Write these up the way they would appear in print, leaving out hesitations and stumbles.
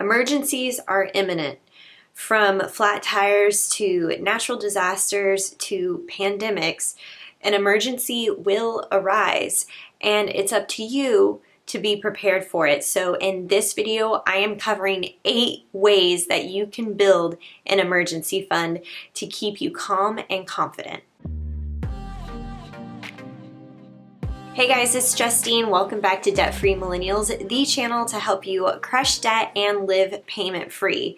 Emergencies are imminent. From flat tires to natural disasters to pandemics, an emergency will arise, and it's up to you to be prepared for it. So in this video, I am covering 8 ways that you can build an emergency fund to keep you calm and confident. Hey guys, it's Justine. Welcome back to Debt Free Millennials, the channel to help you crush debt and live payment free.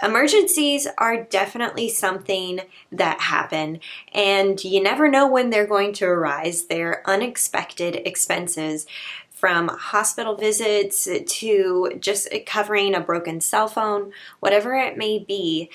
Emergencies are definitely something that happen, and you never know when they're going to arise. They're unexpected expenses, from hospital visits to just covering a broken cell phone, whatever it may be.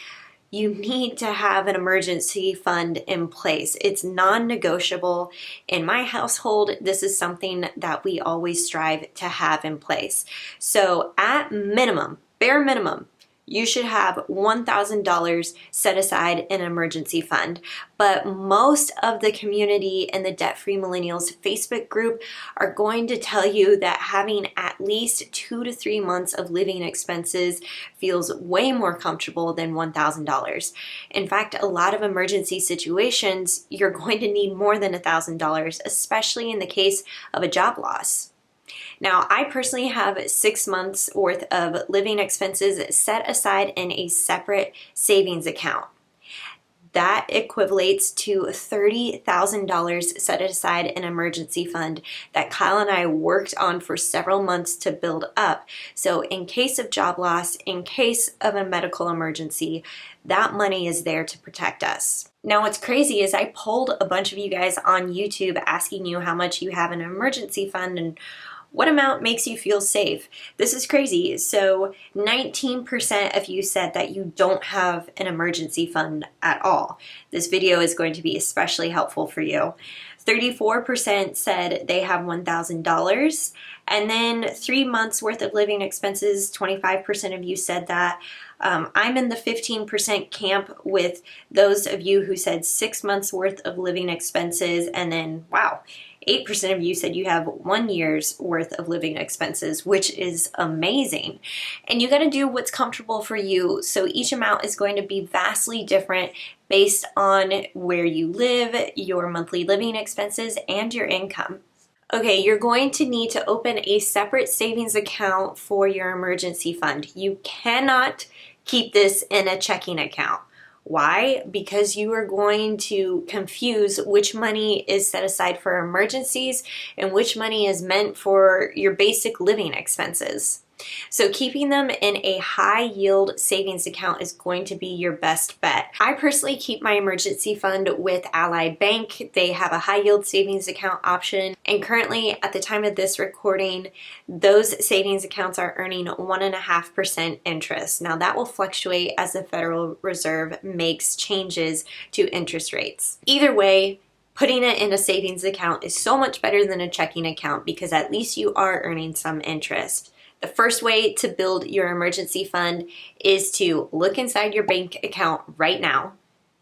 You need to have an emergency fund in place. It's non-negotiable. In my household, this is something that we always strive to have in place. So at minimum, bare minimum, you should have $1,000 set aside in an emergency fund. But most of the community in the Debt Free Millennials Facebook group are going to tell you that having at least 2 to 3 months of living expenses feels way more comfortable than $1,000. In fact, a lot of emergency situations, you're going to need more than $1,000, especially in the case of a job loss. Now, I personally have 6 months worth of living expenses set aside in a separate savings account. That equates to $30,000 set aside in an emergency fund that Kyle and I worked on for several months to build up. So in case of job loss, in case of a medical emergency, that money is there to protect us. Now, what's crazy is I polled a bunch of you guys on YouTube asking you how much you have in an emergency fund and what amount makes you feel safe. This is crazy. So 19% of you said that you don't have an emergency fund at all. This video is going to be especially helpful for you. 34% said they have $1,000. And then 3 months worth of living expenses, 25% of you said that. I'm in the 15% camp with those of you who said 6 months worth of living expenses, and then, wow, 8% of you said you have 1 year's worth of living expenses, which is amazing. And you got to do what's comfortable for you. So each amount is going to be vastly different based on where you live, your monthly living expenses, and your income. Okay, you're going to need to open a separate savings account for your emergency fund. You cannot keep this in a checking account. Why? Because you are going to confuse which money is set aside for emergencies and which money is meant for your basic living expenses. So keeping them in a high yield savings account is going to be your best bet. I personally keep my emergency fund with Ally Bank. They have a high yield savings account option, and currently at the time of this recording, those savings accounts are earning 1.5% interest. Now that will fluctuate as the Federal Reserve makes changes to interest rates. Either way, putting it in a savings account is so much better than a checking account because at least you are earning some interest. The first way to build your emergency fund is to look inside your bank account right now.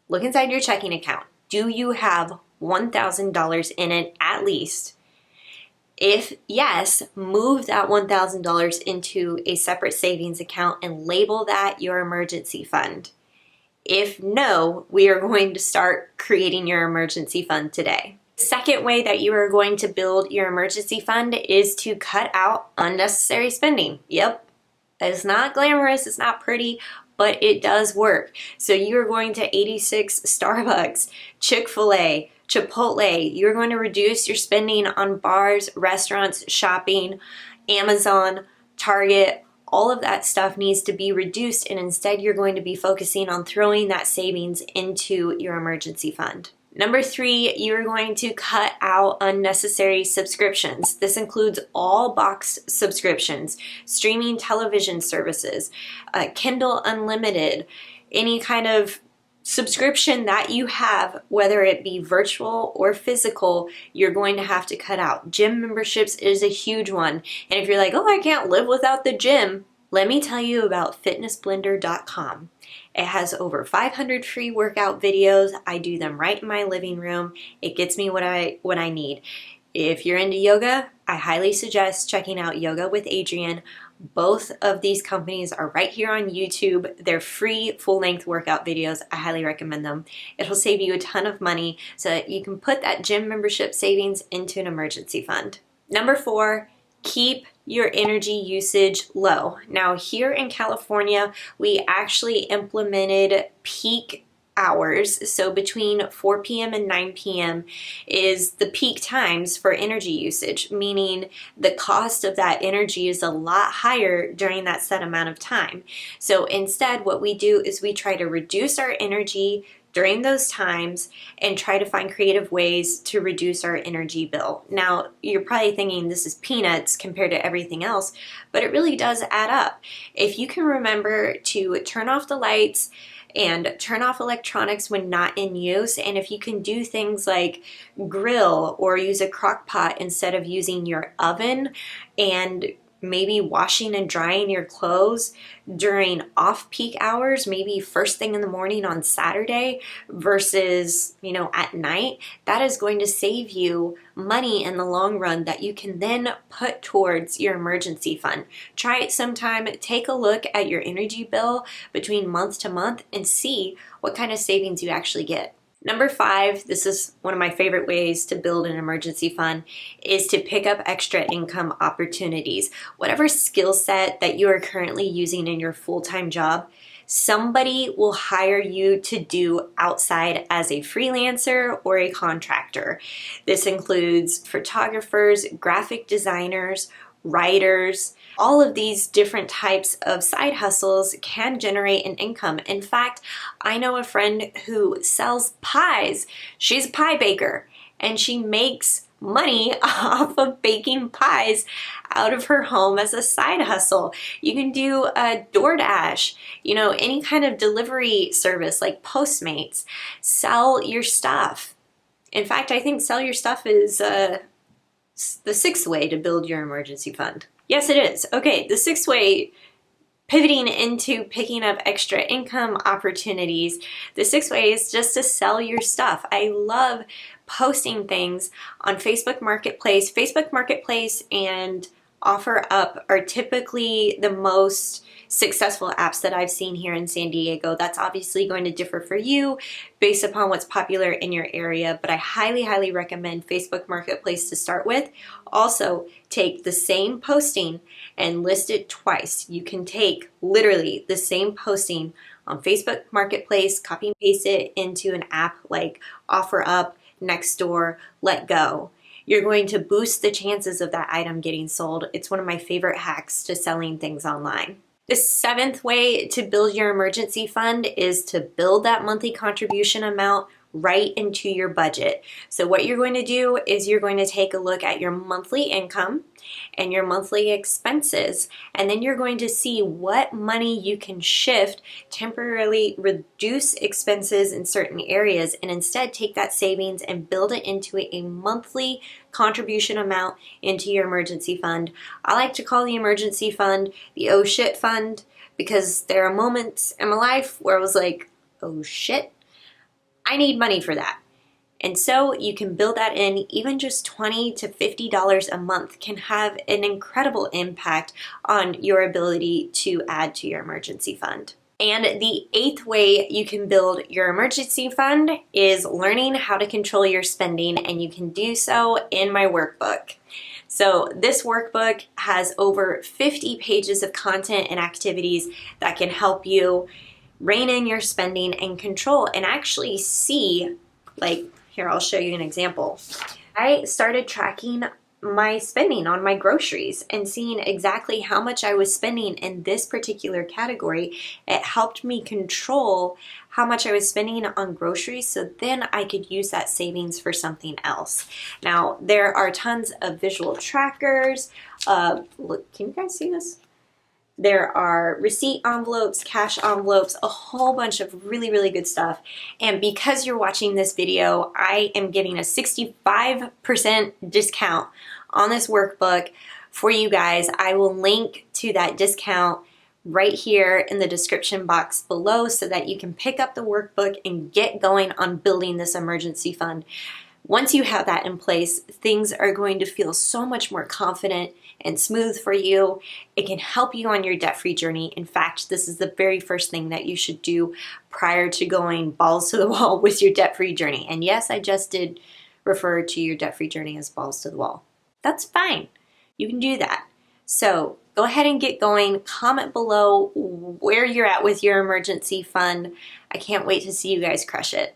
Look inside your checking account. Do you have $1,000 in it at least? If yes, move that $1,000 into a separate savings account and label that your emergency fund. If no, we are going to start creating your emergency fund today. Second way that you are going to build your emergency fund is to cut out unnecessary spending. Yep, it's not glamorous, it's not pretty, but it does work. So you're going to 86 Starbucks, Chick-fil-A, Chipotle. You're going to reduce your spending on bars, restaurants, shopping, Amazon, Target. All of that stuff needs to be reduced, and instead you're going to be focusing on throwing that savings into your emergency fund. Number 3, you're going to cut out unnecessary subscriptions. This includes all box subscriptions, streaming television services, Kindle Unlimited, any kind of subscription that you have, whether it be virtual or physical, you're going to have to cut out. Gym memberships is a huge one. And if you're like, oh, I can't live without the gym, let me tell you about fitnessblender.com. It has over 500 free workout videos. I do them right in my living room. It gets me what I need. If you're into yoga, I highly suggest checking out Yoga with Adriene. Both of these companies are right here on YouTube. They're free full-length workout videos. I highly recommend them. It'll save you a ton of money so that you can put that gym membership savings into an emergency fund. Number 4, keep your energy usage low. Now here in California, we actually implemented peak hours. So between 4 p.m. and 9 p.m. is the peak times for energy usage, meaning the cost of that energy is a lot higher during that set amount of time. So instead, what we do is we try to reduce our energy during those times and try to find creative ways to reduce our energy bill. Now, you're probably thinking this is peanuts compared to everything else, but it really does add up. If you can remember to turn off the lights and turn off electronics when not in use, and if you can do things like grill or use a crock pot instead of using your oven, and maybe washing and drying your clothes during off-peak hours, maybe first thing in the morning on Saturday versus, at night, that is going to save you money in the long run that you can then put towards your emergency fund. Try it sometime. Take a look at your energy bill between month to month and see what kind of savings you actually get. Number 5, this is one of my favorite ways to build an emergency fund, is to pick up extra income opportunities. Whatever skill set that you are currently using in your full-time job, somebody will hire you to do outside as a freelancer or a contractor. This includes photographers, graphic designers, writers. All of these different types of side hustles can generate an income. In fact, I know a friend who sells pies. She's a pie baker and she makes money off of baking pies out of her home as a side hustle. You can do a DoorDash, any kind of delivery service like Postmates. Sell your stuff. In fact, I think sell your stuff is the 6th way to build your emergency fund. Yes, it is. Okay, the 6th way, pivoting into picking up extra income opportunities, the 6th way is just to sell your stuff. I love posting things on Facebook Marketplace. Facebook Marketplace and OfferUp are typically the most successful apps that I've seen here in San Diego. That's obviously going to differ for you based upon what's popular in your area, but I highly, highly recommend Facebook Marketplace to start with. Also, take the same posting and list it twice. You can take literally the same posting on Facebook Marketplace, copy and paste it into an app like OfferUp, Nextdoor, Let Go. You're going to boost the chances of that item getting sold. It's one of my favorite hacks to selling things online. The 7th way to build your emergency fund is to build that monthly contribution amount right into your budget. So what you're going to do is you're going to take a look at your monthly income and your monthly expenses, and then you're going to see what money you can shift, temporarily reduce expenses in certain areas, and instead take that savings and build it into a monthly contribution amount into your emergency fund. I like to call the emergency fund the oh shit fund, because there are moments in my life where I was like, oh shit, I need money for that. And so you can build that in. Even just $20 to $50 a month can have an incredible impact on your ability to add to your emergency fund. And the 8th way you can build your emergency fund is learning how to control your spending, and you can do so in my workbook. So this workbook has over 50 pages of content and activities that can help you rein in your spending and control and actually see, here, I'll show you an example. I started tracking my spending on my groceries and seeing exactly how much I was spending in this particular category. It helped me control how much I was spending on groceries, so then I could use that savings for something else. Now, there are tons of visual trackers. Look, can you guys see this? There are receipt envelopes, cash envelopes, a whole bunch of really, really good stuff. And because you're watching this video, I am giving a 65% discount on this workbook for you guys. I will link to that discount right here in the description box below so that you can pick up the workbook and get going on building this emergency fund. Once you have that in place, things are going to feel so much more confident and smooth for you. It can help you on your debt-free journey. In fact, this is the very first thing that you should do prior to going balls to the wall with your debt-free journey. And yes, I just did refer to your debt-free journey as balls to the wall. That's fine. You can do that. So go ahead and get going. Comment below where you're at with your emergency fund. I can't wait to see you guys crush it.